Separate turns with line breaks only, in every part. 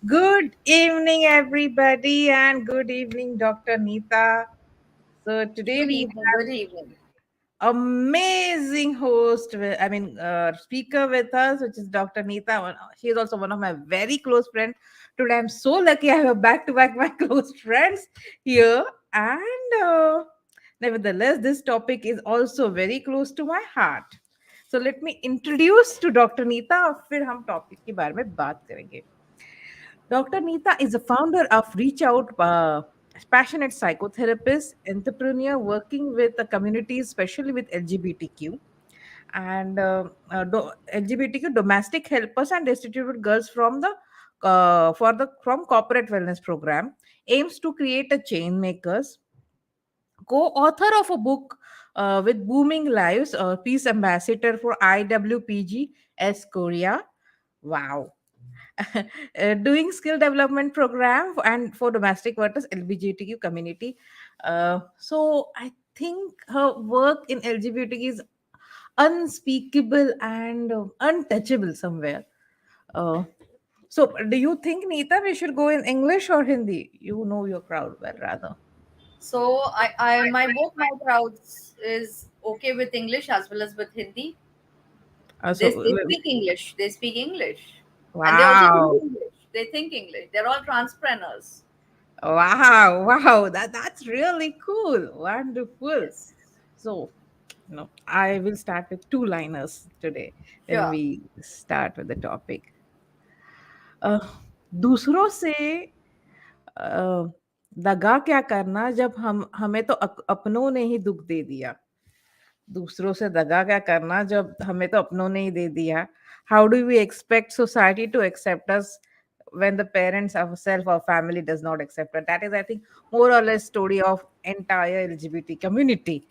Good evening, everybody, and good evening, Dr. Neeta. So today
Good
we
evening. Good evening.
have amazing host, speaker with us, which is Dr. Neeta. She is also one of my very close friends. Today I'm so lucky I have back-to-back my close friends here, and nevertheless, this topic is also very close to my heart. So let me introduce to Dr. Neeta, और फिर हम topic के बारे में बात करेंगे. Dr. Neeta is the founder of ReachOut, passionate psychotherapist, entrepreneur working with the community, especially with LGBTQ and LGBTQ domestic helpers and destitute girls from the from corporate wellness program. Aims to create a chain makers. Co-author of a book with booming lives, peace ambassador for IWPG S Korea. Wow. Doing skill development program and for domestic workers LGBTQ community. So I think her work in LGBT is unspeakable and untouchable somewhere. uh, so do you think, Neeta, we should go in English or Hindi? You know your crowd well, rather.
My both my crowds is okay with English as well as with Hindi. They speak English. They speak English, and they also think
Wow.
English. They think English. They're all transpreneurs.
Wow, that's really cool. Wonderful.
Yes.
So, I will start with two liners today when
Sure.
we start with the topic. अ, दूसरों से अ, दगा क्या करना जब हम हमें तो अपनों ने ही दुख दे दिया. दूसरों से दगा क्या करना जब हमें तो अपनों ने ही दे दिया. How do we expect society to accept us when the parents ourselves or family does not accept us? That is, I think, more or less story of entire LGBT community.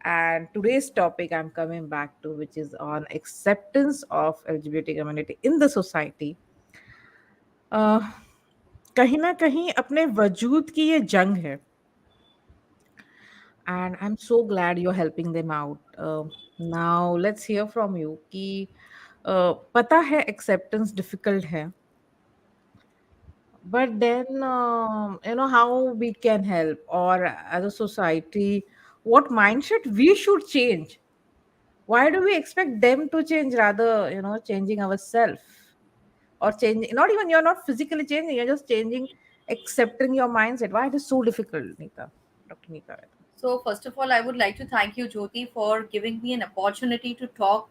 And today's topic I'm coming back to, which is on acceptance of LGBT community in the society. uh, कहीं ना कहीं अपने वजूद की ये जंग है. And I'm so glad you're helping them out. Now let's hear from you कि पता है acceptance difficult है, but then how we can help, or as a society what mindset we should change. Why do we expect them to change rather changing ourselves, or changing, not even, you're not physically changing, you're just changing, accepting your mindset. Why it is so difficult, Neeta? Dr. Neeta.
So first of all, I would like to thank you, Jyoti, for giving me an opportunity to talk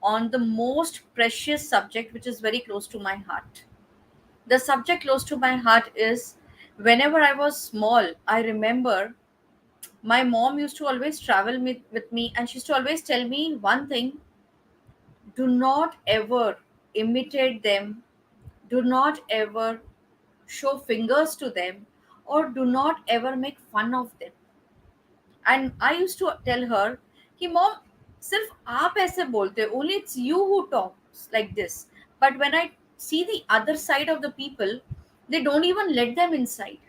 on the most precious subject, which is very close to my heart. The subject close to my heart is whenever I was small, I remember my mom used to always travel with me, and she used to always tell me one thing: do not ever imitate them, do not ever show fingers to them, or do not ever make fun of them. And I used to tell her कि mom, सिर्फ आप ऐसे बोलते हो, only it's you who talks like this. But when I see the other side of the people, they don't even let them inside.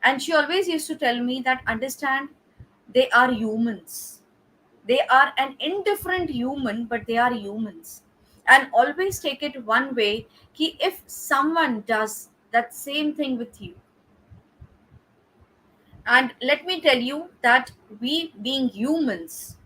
And she always used to tell me that understand, they are humans. They are an indifferent human, but they are humans. And always take it one way, कि if someone does that same thing with you, and let me tell you that we being humans,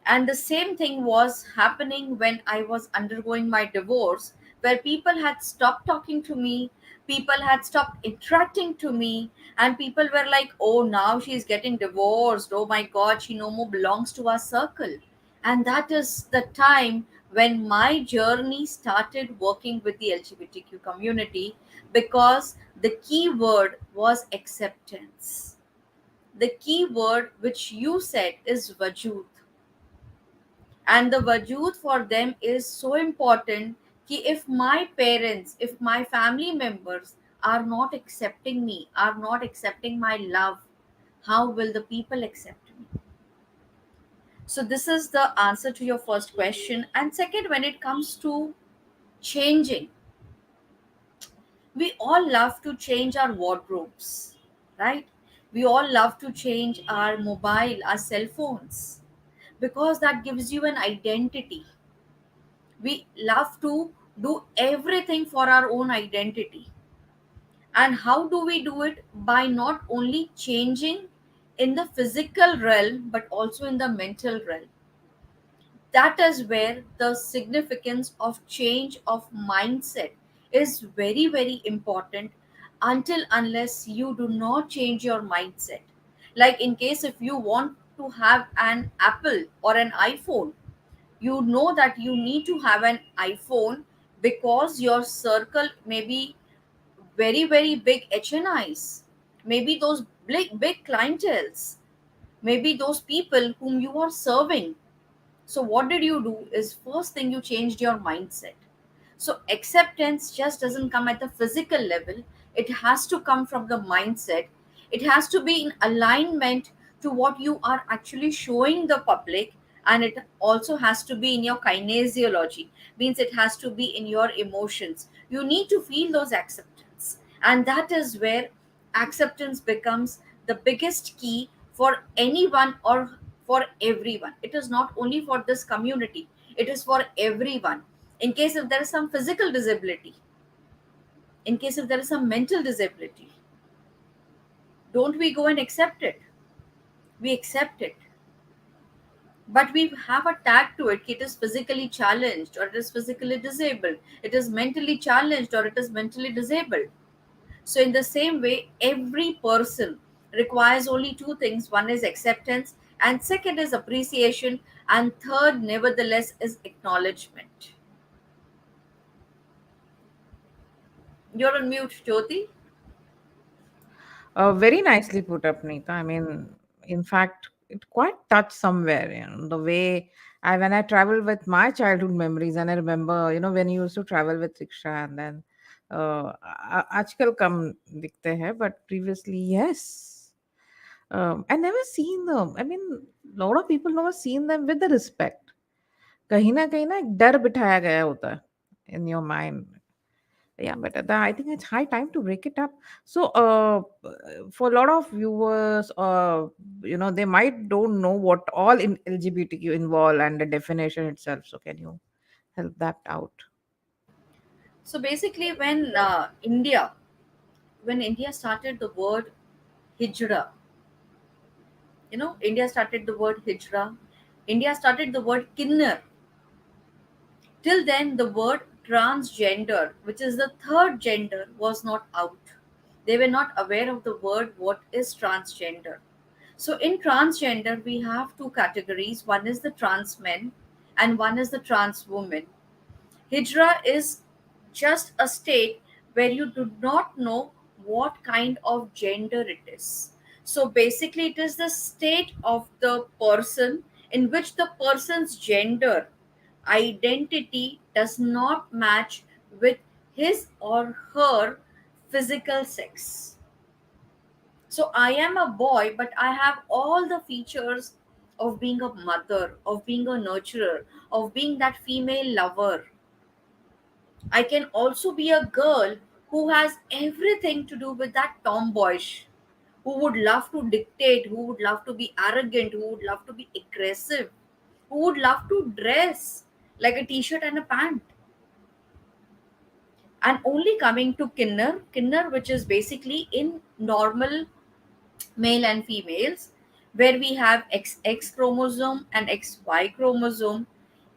and the same thing was happening when I was undergoing my divorce, where people had stopped talking to me, people had stopped interacting to me, and people were like, oh, now she's getting divorced, oh my god, she no more belongs to our circle. And that is the time when my journey started working with the LGBTQ community, because the key word was acceptance. The key word which you said is vajud, and the wajud for them is so important. Ki if my parents, if my family members are not accepting me, are not accepting my love, how will the people accept me? So this is the answer to your first question. And second, when it comes to changing, we all love to change our wardrobes, right? We all love to change our mobile, our cell phones, because that gives you an identity. We love to do everything for our own identity. And how do we do it? By not only changing in the physical realm, but also in the mental realm. That is where the significance of change of mindset is very, very important. Until unless you do not change your mindset, like in case if you want to have an Apple or an iPhone, you know that you need to have an iPhone because your circle may be very, very big HNIs, maybe those big clienteles, maybe those people whom you are serving. So what did you do is first thing you changed your mindset. So acceptance just doesn't come at the physical level, it has to come from the mindset. It has to be in alignment to what you are actually showing the public, and it also has to be in your kinesiology, means it has to be in your emotions. You need to feel those acceptance, and that is where acceptance becomes the biggest key for anyone or for everyone. It is not only for this community, it is for everyone. In case if there is some physical disability, in case if there is some mental disability, don't we go and accept it? We accept it, but we have a tag to it. It is physically challenged or it is physically disabled, it is mentally challenged or it is mentally disabled. So in the same way, every person requires only two things: one is acceptance, and second is appreciation, and third, nevertheless, is acknowledgement. You're on mute, Jyoti.
Very nicely put up, Neeta. I mean, in fact, it quite touched somewhere, the way when I travel with my childhood memories, and I remember, when you used to travel with rickshaw, and then, आजकल कम दिखते हैं, but previously, yes. I never seen them. I mean, a lot of people never seen them with the respect. कहीं ना एक डर बिठाया गया होता है in your mind. Yeah, but I think it's high time to break it up. So for a lot of viewers, they might don't know what all in LGBTQ involve and the definition itself. So can you help that out?
So basically, when India started the word hijra, India started the word hijra, India started the word kinner. Till then, the word transgender, which is the third gender, was not out. They were not aware of the word what is transgender. So in transgender, we have two categories. One is the trans men and one is the trans woman. Hijra is just a state where you do not know what kind of gender it is. So basically, it is the state of the person in which the person's gender identity does not match with his or her physical sex. So I am a boy, but I have all the features of being a mother, of being a nurturer, of being that female lover. I can also be a girl who has everything to do with that tomboyish, who would love to dictate, who would love to be arrogant, who would love to be aggressive, who would love to dress like a t-shirt and a pant. And only coming to kinner, which is basically in normal male and females, where we have XX chromosome and XY chromosome.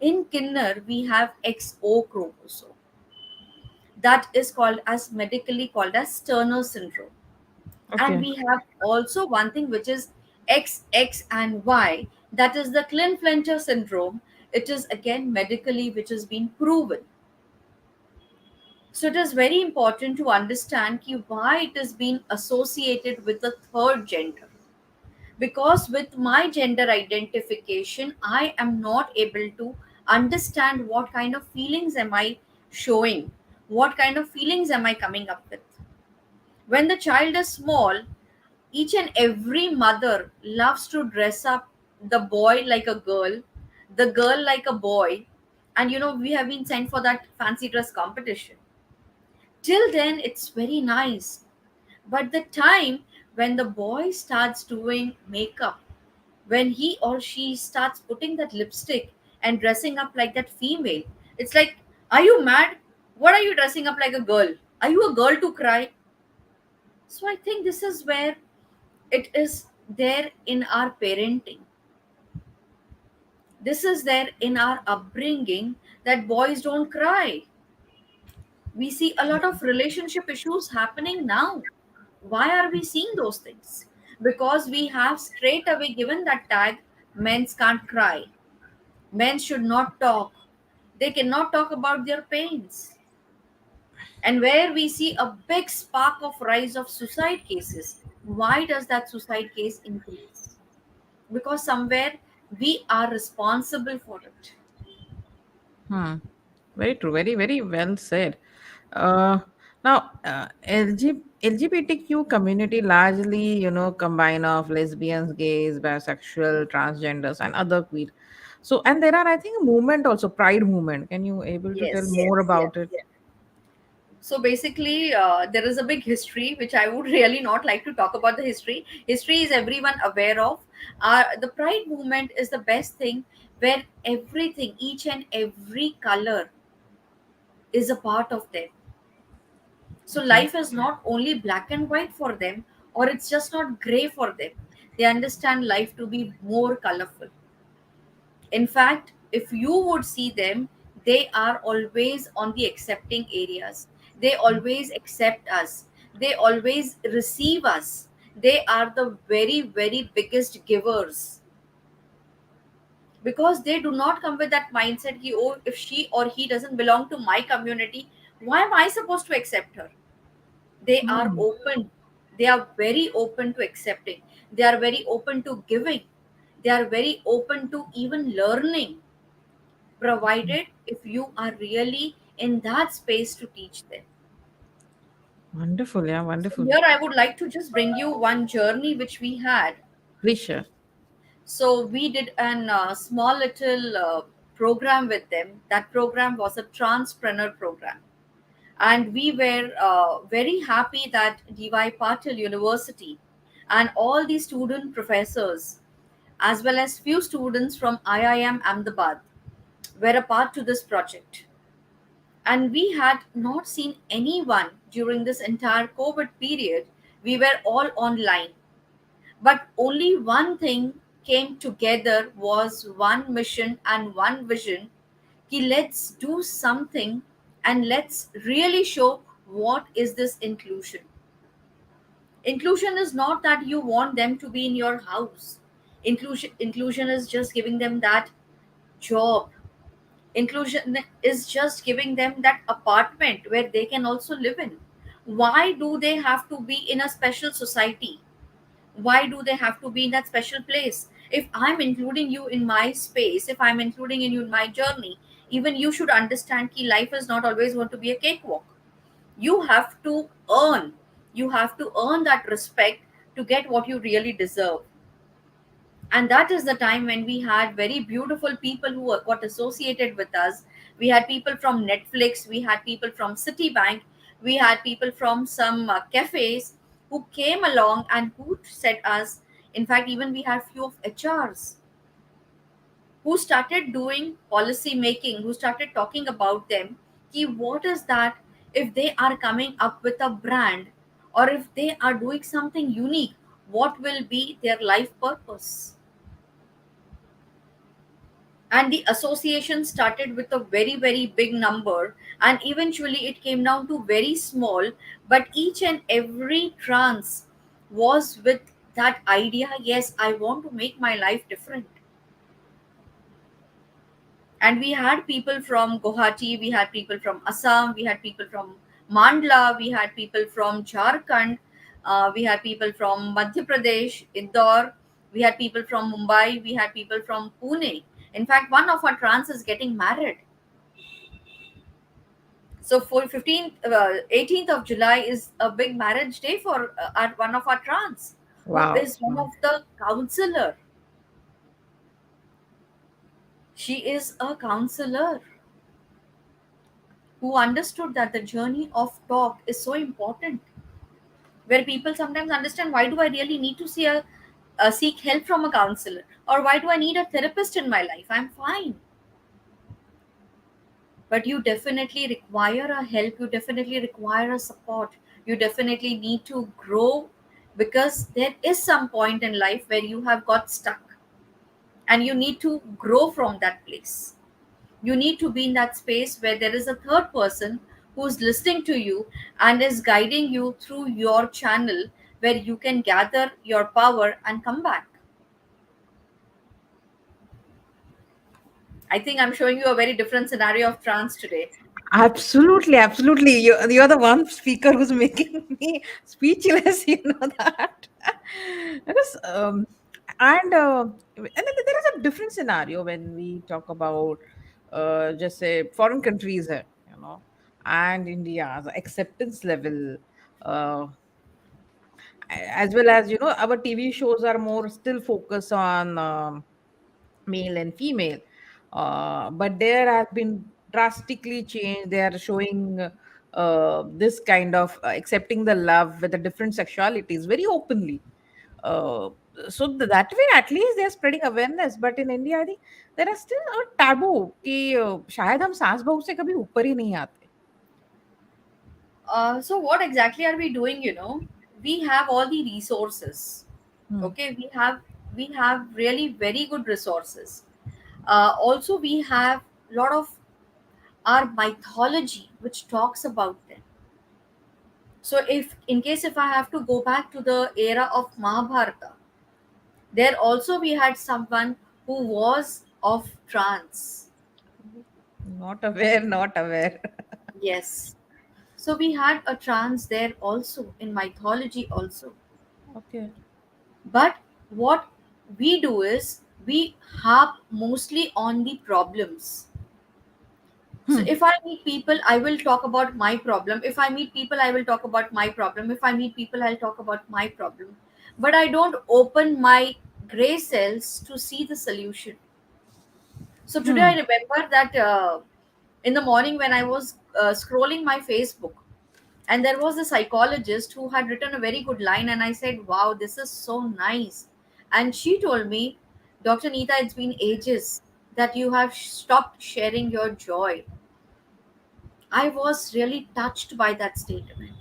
In kinner, we have XO chromosome. That is called as medically called as Turner syndrome. And
Okay.
we have also one thing which is XX and Y, that is the Klinefelter syndrome. It is again medically which has been proven. So it is very important to understand why it has been associated with the third gender. Because with my gender identification, I am not able to understand what kind of feelings am I showing, what kind of feelings am I coming up with. When the child is small, each and every mother loves to dress up the boy like a girl, the girl like a boy, and we have been sent for that fancy dress competition. Till then, it's very nice. But the time when the boy starts doing makeup, when he or she starts putting that lipstick and dressing up like that female, it's like, are you mad? What are you dressing up like a girl? Are you a girl to cry? So I think this is where it is there in our parenting. This is there in our upbringing that boys don't cry. We see a lot of relationship issues happening now. Why are we seeing those things? Because we have straight away given that tag, men can't cry, men should not talk, they cannot talk about their pains. And where we see a big spark of rise of suicide cases. Why does that suicide case increase? Because somewhere we are responsible for it.
Hmm. Very true. Very, very well said. Uh, now, LGBTQ community largely, combine of lesbians, gays, bisexual, transgenders, and other queer. So, and there are, I think, a movement also, Pride movement. Can you able to tell
Yes.
more about it?
So basically, there is a big history, which I would really not like to talk about the history. History is everyone aware of. The Pride movement is the best thing where everything, each and every color is a part of them. So
Okay.
life is not only black and white for them, or it's just not gray for them. They understand life to be more colorful. In fact, if you would see them, they are always on the accepting areas. They always accept us. They always receive us. They are the very, very biggest givers because they do not come with that mindset. Oh, if she or he doesn't belong to my community, why am I supposed to accept her? They are
Hmm.
open. They are very open to accepting. They are very open to giving. They are very open to even learning, provided if you are really in that space to teach them.
Wonderful. Yeah,
So
wonderful.
here I would like to just bring you one journey which we had.
Please share.
So we did an small little program with them. That program was a transpreneur program. And we were very happy that DY Patil University and all the student professors, as well as few students from IIM Ahmedabad, were a part to this project. And we had not seen anyone during this entire COVID period. We were all online, but only one thing came together, was one mission and one vision. Ki let's do something and let's really show what is this inclusion. Inclusion is not that you want them to be in your house. Inclusion is just giving them that job. Inclusion is just giving them that apartment where they can also live in. Why do they have to be in a special society? Why do they have to be in that special place? If I'm including you in my space, if I'm including in you in my journey, even you should understand that life is not always going to be a cakewalk. You have to earn, you have to earn that respect to get what you really deserve. And that is the time when we had very beautiful people who got associated with us. We had people from Netflix, we had people from Citibank, we had people from some cafes who came along and who said us. In fact, even we had few of HRs who started doing policy making, who started talking about them. Ki what is that, if they are coming up with a brand, or if they are doing something unique, what will be their life purpose? And the association started with a very, very big number, and eventually it came down to very small. But each and every trans was with that idea, yes, I want to make my life different. And we had people from Guwahati, we had people from Assam, we had people from Mandla, we had people from Jharkhand, we had people from Madhya Pradesh, Indore, we had people from Mumbai, we had people from Pune. In fact, one of our trans is getting married. So for 15th 18th of July is a big marriage day for one of our trans, who
Wow.
is one of the counselor. She is a counselor who understood that the journey of talk is so important, where people sometimes understand, why do I really need to seek help from a counselor, or why do I need a therapist in my life? I'm fine. but you definitely require a help, you definitely require a support, you definitely need to grow, because there is some point in life where you have got stuck and you need to grow from that place. You need to be in that space where there is a third person who's listening to you and is guiding you through your channel, where you can gather your power and come back. I think I'm showing you a very different scenario of trance today.
Absolutely, absolutely. You're the one speaker who's making me speechless. You know that. Because and then there is a different scenario when we talk about just say foreign countries, and India's acceptance level, uh, as well as our TV shows are more still focused on male and female, but there has been drastically changed. They are showing this kind of accepting the love with the different sexualities very openly. uh, so that way at least they are spreading awareness, but in India I think there are still a taboo कि शायद हम सास बहू से कभी ऊपर ही नहीं आते.
So what exactly are we doing? We have all the resources.
Hmm.
Okay, we have really very good resources. Also, we have a lot of our mythology which talks about them. So, if in case if I have to go back to the era of Mahabharata, there also we had someone who was of trance.
Not aware, not aware.
Yes. So we had a trance there also in mythology also.
Okay.
But what we do is we harp mostly on the problems. So
Hmm.
if I meet people, I will talk about my problem. If I meet people, I will talk about my problem. If I meet people, I'll talk about my problem. But I don't open my gray cells to see the solution. So today I
Hmm.
remember that in the morning when I was scrolling my Facebook, and there was a psychologist who had written a very good line, and I said, wow, this is so nice. And she told me, Dr. Neeta, it's been ages that you have stopped sharing your joy. I was really touched by that statement.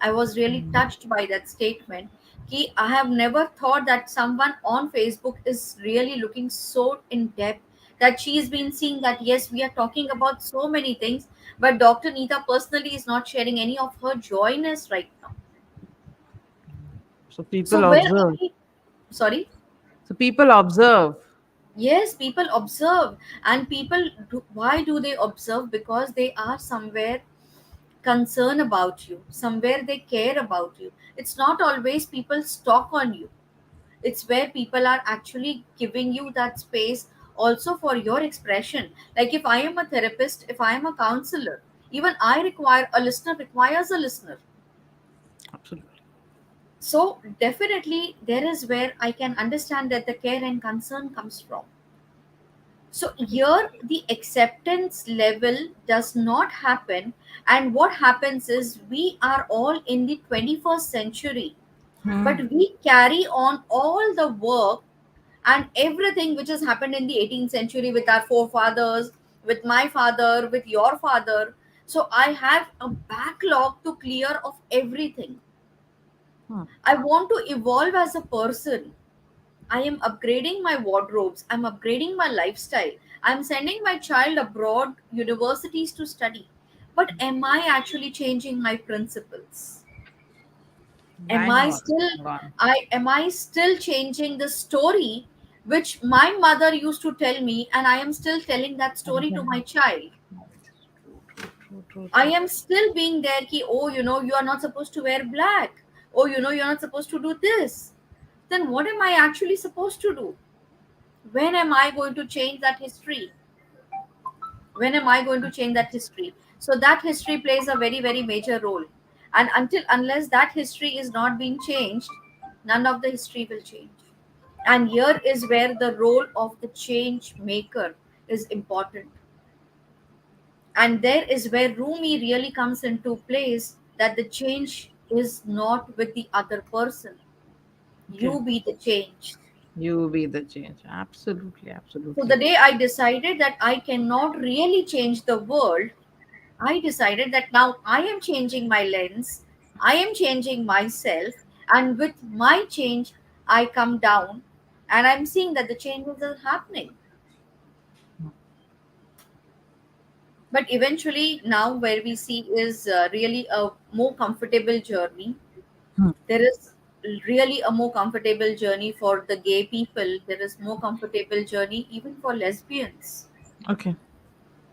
I was really
Hmm.
touched by that statement. Ki I have never thought that someone on Facebook is really looking so in depth, that she's been seeing that yes, we are talking about so many things, but Dr. Neeta personally is not sharing any of her joyness right now.
So
So
people
where are
observe.
we? Sorry.
So people observe.
Yes, people observe, and people do, why do they observe? Because they are somewhere concerned about you, somewhere they care about you. It's not always people stalk on you. It's where people are actually giving you that space also for your expression. Like if I am a therapist, if I am a counselor, even I require a listener, requires a listener.
Absolutely.
So definitely there is where I can understand that the care and concern comes from. So here the acceptance level does not happen, and what happens is we are all in the 21st century, but
Hmm.
we carry on all the work and everything which has happened in the 18th century with our forefathers, with my father, with your father. So I have a backlog to clear of everything.
Hmm.
I want to evolve as a person. I am upgrading my wardrobes, I'm upgrading my lifestyle, I'm sending my child abroad universities to study, but am I actually changing my principles? am
Bang
i
on.
still
Bang on.
am I still changing the story which my mother used to tell me, and I am still telling that story to my child?
True, true, true, true,
I
true.
am still being there ki, oh, you are not supposed to wear black, oh, you're not supposed to do this. Then what am I actually supposed to do? When am I going to change that history? When am I going to change that history? So that history plays a very very major role, and until unless that history is not being changed, none of the history will change. And here is where the role of the change maker is important, and there is where Rumi really comes into place, that the change is not with the other person,
Okay.
you be the change.
You be the change. Absolutely,
So the
absolutely.
day I decided that I cannot really change the world, I decided that now I am changing my lens, I am changing myself, and with my change, I come down and I'm seeing that the changes are happening. But eventually, now where we see is really a more comfortable journey.
Hmm.
There is really a more comfortable journey for the gay people, there is more comfortable journey even for lesbians.
Okay.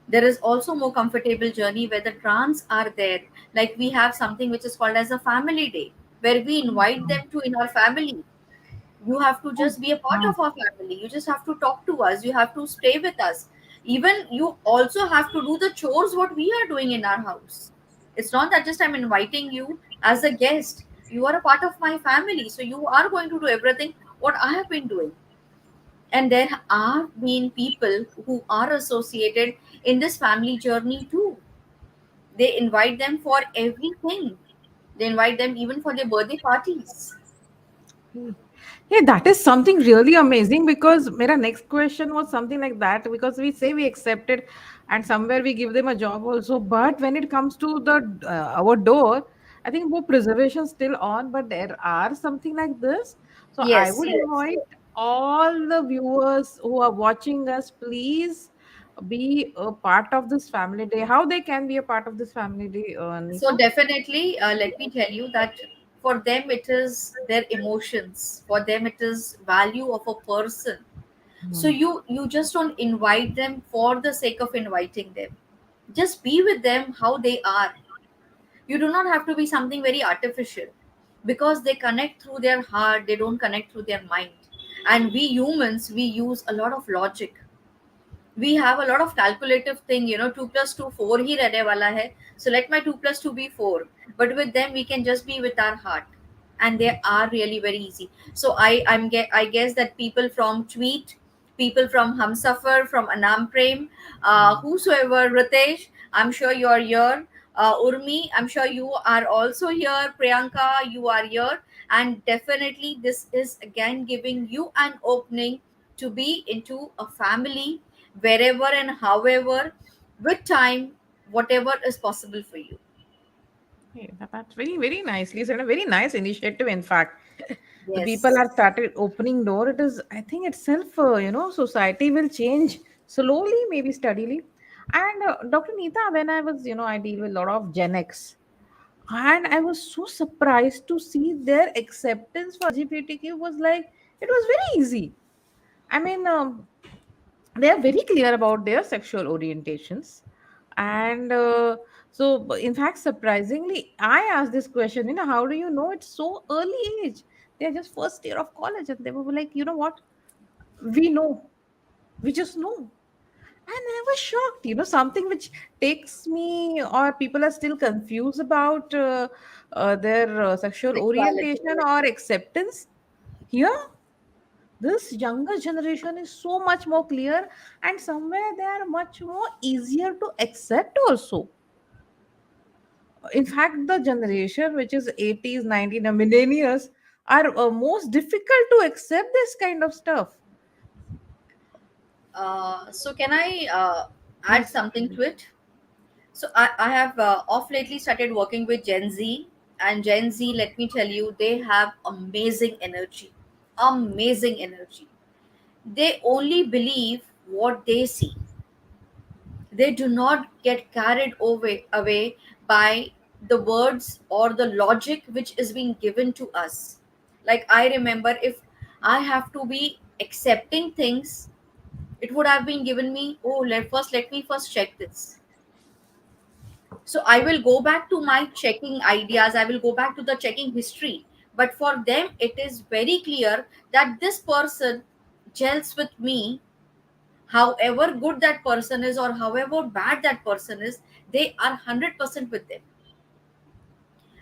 There is also more comfortable journey where the trans are there. Like we have something which is called as a family day, where we invite
Hmm.
them to in our family. You have to just be a part
Hmm.
of our family, you just have to talk to us, you have to stay with us. Even you also have to do the chores what we are doing in our house. It's not that just I'm inviting you as a guest, you are a part of my family, so you are going to do everything what I have been doing. And there are been people who are associated in this family journey too. They invite them for everything. They invite them even for their birthday parties.
Hey, that is something really amazing because my next question was something like that because we say we accept it and somewhere we give them a job also. But when it comes to the our door, I think more preservation still on, but there are something like this. So I
Yes,
would
yes.
invite all the viewers who are watching us, please be a part of this family day. How they can be a part of this family day,
So
Neeta?
definitely, let me tell you that for them it is their emotions. For them it is value of a person. So
Hmm.
you just don't invite them for the sake of inviting them. Just be with them how they are. You do not have to be something very artificial, because they connect through their heart. They don't connect through their mind. And we humans, we use a lot of logic, we have a lot of calculative thing, 2 plus 2 4 ही रहने वाला है, so let my 2 plus 2 be 4. But with them we can just be with our heart, and they are really very easy. So I guess that people from Tweet, people from Humsafar, from Anam Prem, whosoever, Ritesh, I'm sure you're here, Urmi, I'm sure you are also here, Priyanka, you are here. And definitely this is again giving you an opening to be into a family, wherever and however, with time, whatever is possible for you.
Hey, that's very, very nicely said. A very nice initiative, in fact. The people
Yes.
are started opening door. It is, I think itself, society will change slowly, maybe steadily. And Dr. Neeta, when I was, I deal with a lot of Gen X, and I was so surprised to see their acceptance for LGBTQ was like, it was very easy. I mean, they are very clear about their sexual orientations and in fact surprisingly I asked this question, how do you know it's so early age? They're just first year of college and they were like, you know what, we know, we just know. And I was shocked, something which takes me, or people are still confused about their sexual
Sexuality,
orientation
yes.
or acceptance here. This younger generation is so much more clear, and somewhere they are much more easier to accept also. In fact, the generation which is 80s 90s and millennials are most difficult to accept this kind of stuff.
So can I add
Yes,
something
please.
to it? So I have off lately started working with Gen Z, and Gen Z, let me tell you, they have amazing energy, amazing energy. They only believe what they see. They do not get carried away by the words or the logic which is being given to us. Like I remember, if I have to be accepting things, it would have been given me, oh, let me first check this. So I will go back to my checking ideas, I will go back to the checking history. But for them it is very clear that this person gels with me. However good that person is or however bad that person is, they are 100% with them.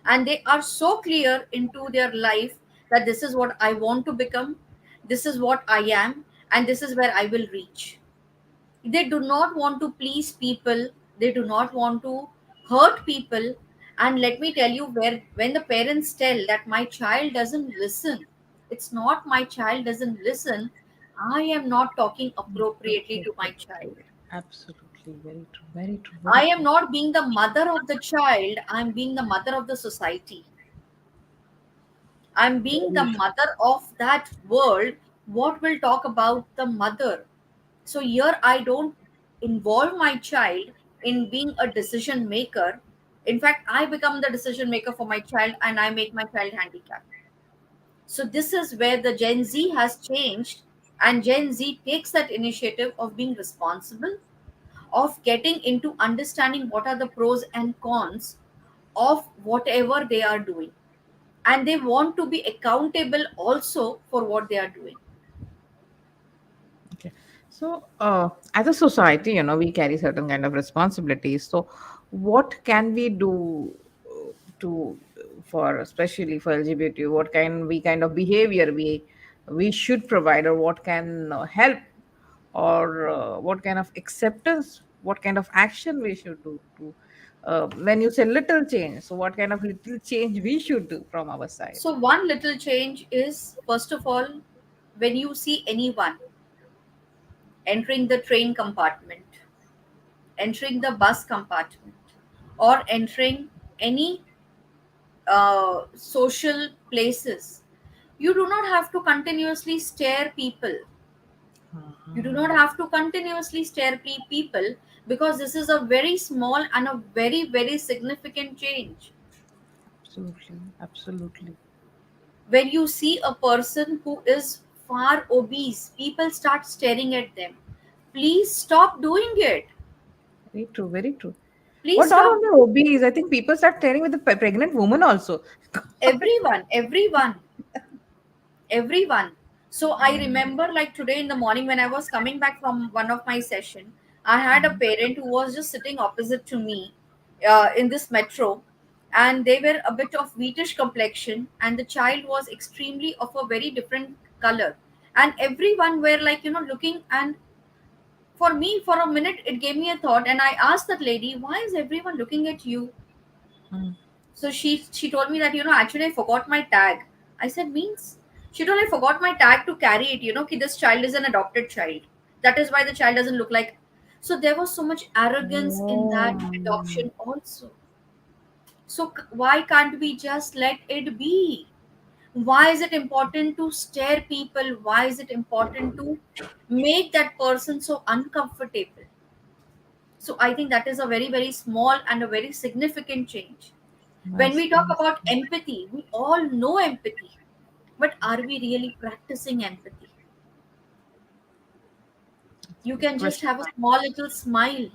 And they are so clear into their life that this is what I want to become, this is what I am, and this is where I will reach. They do not want to please people, they do not want to hurt people. And let me tell you, where when the parents tell that my child doesn't listen, It's not my child doesn't listen. I am not talking appropriately to my child.
Appropriately. Absolutely. Very true. Very true.
I
Very
am
true.
not being the mother of the child, I'm being the mother of the society. I'm being the
Very true.
mother of that world. What will talk about the mother? So here I don't involve my child in being a decision maker. In fact, I become the decision maker for my child and I make my child handicapped. So this is where the Gen Z has changed, and Gen Z takes that initiative of being responsible, of getting into understanding what are the pros and cons of whatever they are doing, and they want to be accountable also for what they are doing.
Okay. So, as a society, we carry certain kind of responsibilities. So, what can we do to for especially for LGBT? What kind of behavior we should provide, or what can help, or what kind of acceptance, what kind of action we should do to when you say little change, so what kind of little change we should do from our side?
So one little change is, first of all, when you see anyone entering the train compartment, entering the bus compartment, or entering any social places, you do not have to continuously stare people. You do not
Ah,
have to continuously stare people, because this is a very small and a very, very significant change.
absolutely, absolutely.
When you see a person who is far obese, people start staring at them. Please stop doing it.
Very true, very true.
Please
But not
stop.
only obese, I think people start staring with the pregnant woman also.
Everyone. So I remember, like, today in the morning when I was coming back from one of my session, I had a parent who was just sitting opposite to me in this metro, and they were a bit of wheatish complexion, and the child was extremely of a very different color, and everyone were, like, looking. And for me, for a minute, it gave me a thought, and I asked that lady, why is everyone looking at you?
Mm.
So she told me that, actually I forgot my tag. I said, means? She told, I forgot my tag to carry it. Ki this child is an adopted child. That is why the child doesn't look like. So there was so much arrogance in
Oh,
that adoption also. So why can't we just let it be? Why is it important to stare people? Why is it important to make that person so uncomfortable? So I think that is a very, very small and a very significant change. When
nice,
we talk
nice.
about empathy, we all know empathy, but are we really practicing empathy? You
Good
can just
question.
have a small little smile,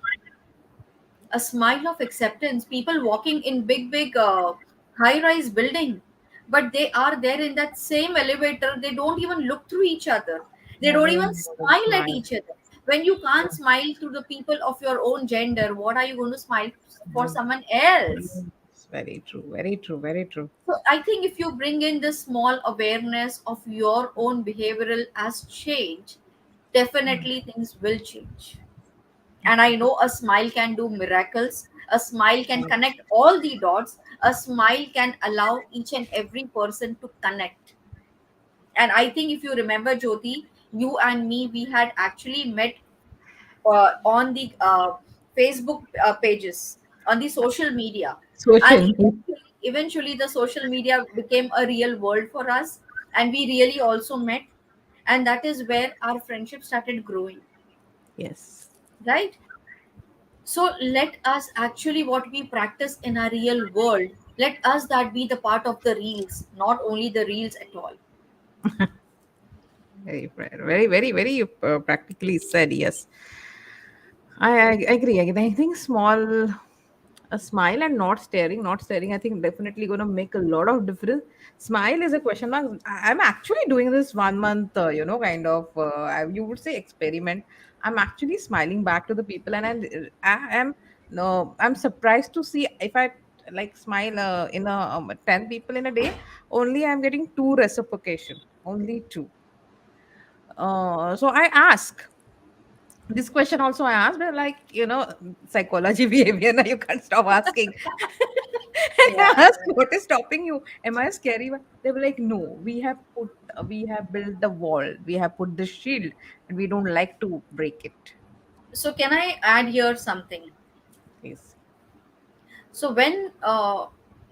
a smile of acceptance. People walking in big, big high rise building, but they are there in that same elevator. They don't even look through each other, they don't even
Doesn't bother
smile at
smile.
each other. When you can't smile to the people of your own gender, what are you going to smile for
Mm.
someone else?
Yes, very true, very true, very true.
So I think if you bring in this small awareness of your own behavioral as change, definitely things will change. And I know a smile can do miracles. A smile can
Yes.
connect all the dots. A smile can allow each and every person to connect. And I think if you remember, Jyoti, you and me, we had actually met on the Facebook pages, on the social media. And
Social.
eventually, the social media became a real world for us. And we really also met. And that is where our friendship started growing,
Yes.
right? So let us actually, what we practice in our real world, let us that be the part of the reels, not only the reels at all.
Very, very, very practically said. Yes, I agree. I think a smile and not staring. I think definitely going to make a lot of difference. Smile is a question mark. I'm actually doing this 1 month, kind of. You would say experiment. I'm actually smiling back to the people, and I am no. I'm surprised to see if I like smile in 10 people in a day. Only I'm getting two reciprocation. Only two. So I ask this question also I asked, but like psychology behavior. Now you can't stop asking. And I
Yeah.
asked, what is stopping you? Am I a scary one? They were like, no, we have built the wall, we have put the shield, and we don't like to break it.
So can I add here something?
Please.
So when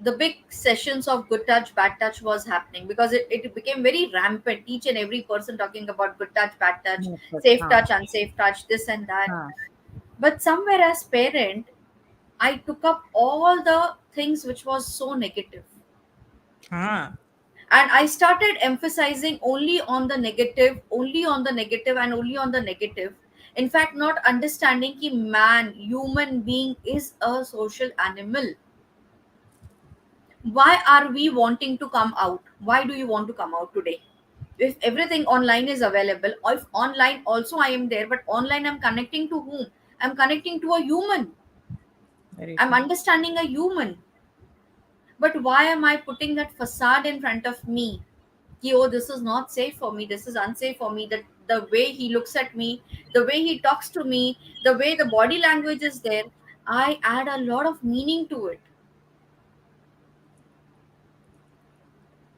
the big sessions of good touch, bad touch was happening, because it became very rampant, each and every person talking about good touch, bad touch,
No, but,
safe touch, unsafe touch, this and that.
huh,
But somewhere as parent, I took up all the things which was so negative,
huh.
and I started emphasizing only on the negative, only on the negative, and only on the negative. In fact, not understanding that man, human being, is a social animal. Why are we wanting to come out? Why do you want to come out today? If everything online is available, or if online also I am there, but online I'm connecting to whom? I'm connecting to a human.
Very
I'm
true.
understanding a human. But why am I putting that facade in front of me? Ki, oh, this is not safe for me, this is unsafe for me. That the way he looks at me, the way he talks to me, the way the body language is there, I add a lot of meaning to it.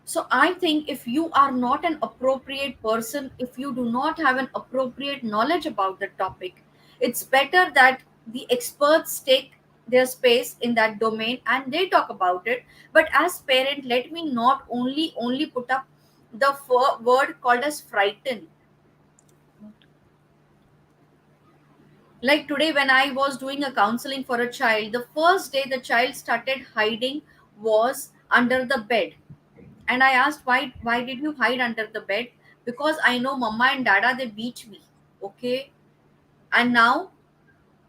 So I think if you are not an appropriate person, if you do not have an appropriate knowledge about the topic, it's better that the experts take their space in that domain and they talk about it. But as parent, let me not only put up the word called as frighten. Like today, when I was doing a counseling for a child, the first day the child started hiding was under the bed. And I asked, why did you hide under the bed? Because I know mama and dada, they beat me. Okay. And now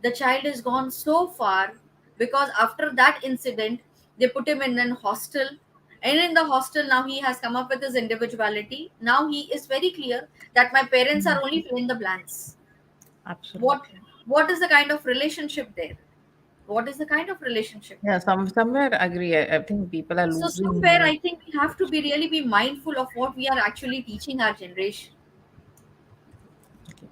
the child is gone so far, because after that incident, they put him in an hostel. And in the hostel, now he has come up with his individuality. Now he is very clear that my parents are only filling the blanks. What
Absolutely.
what is the kind of relationship there? What is the kind of relationship?
Yeah, somewhere agree. I think people are
So
losing.
somewhere I think we have to be really be mindful of what we are actually teaching our generation.
Okay.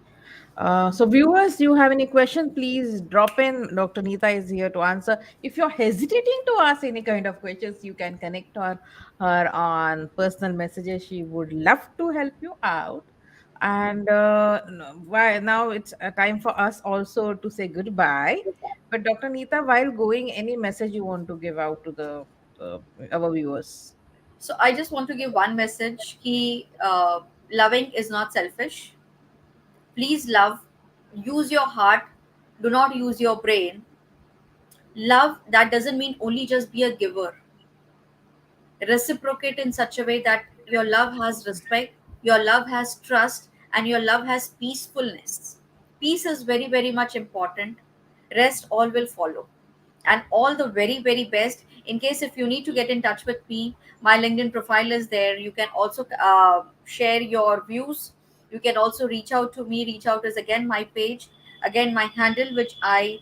So, viewers, you have any question, please drop in. Dr. Neeta is here to answer. If you're hesitating to ask any kind of questions, you can connect her on personal messages. She would love to help you out. And why now it's a time for us also to say goodbye. But Dr. Neeta, while going, any message you want to give out to the our viewers?
So I just want to give one message: ki loving is not selfish. Please love. Use your heart. Do not use your brain. Love, that doesn't mean only just be a giver. Reciprocate in such a way that your love has respect, your love has trust, and your love has peacefulness. Peace is very, very much important. Rest all will follow. And all the very, very best. In case if you need to get in touch with me, my LinkedIn profile is there. You can also share your views. You can also reach out to me. Reach out is again my page, again my handle, which I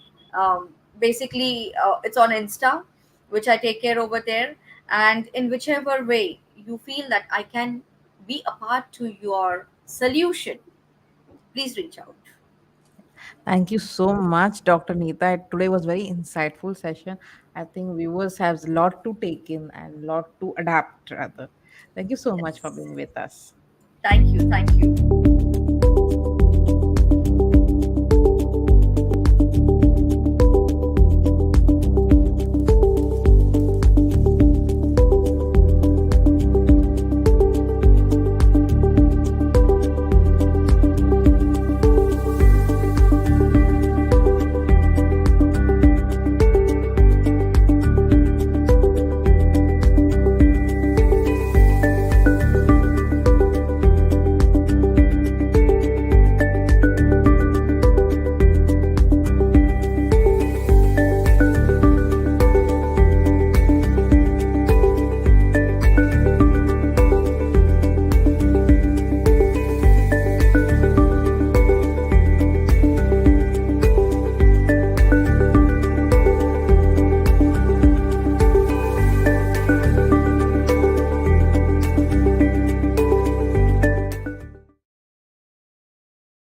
basically it's on Insta, which I take care over there. And in whichever way you feel that I can be a part to your solution, please reach out.
Thank you so much, Dr. Neeta. Today was very insightful session. I think viewers have a lot to take in and lot to adapt rather. Thank you so much for
Yes.
being with us.
Thank you. Thank you.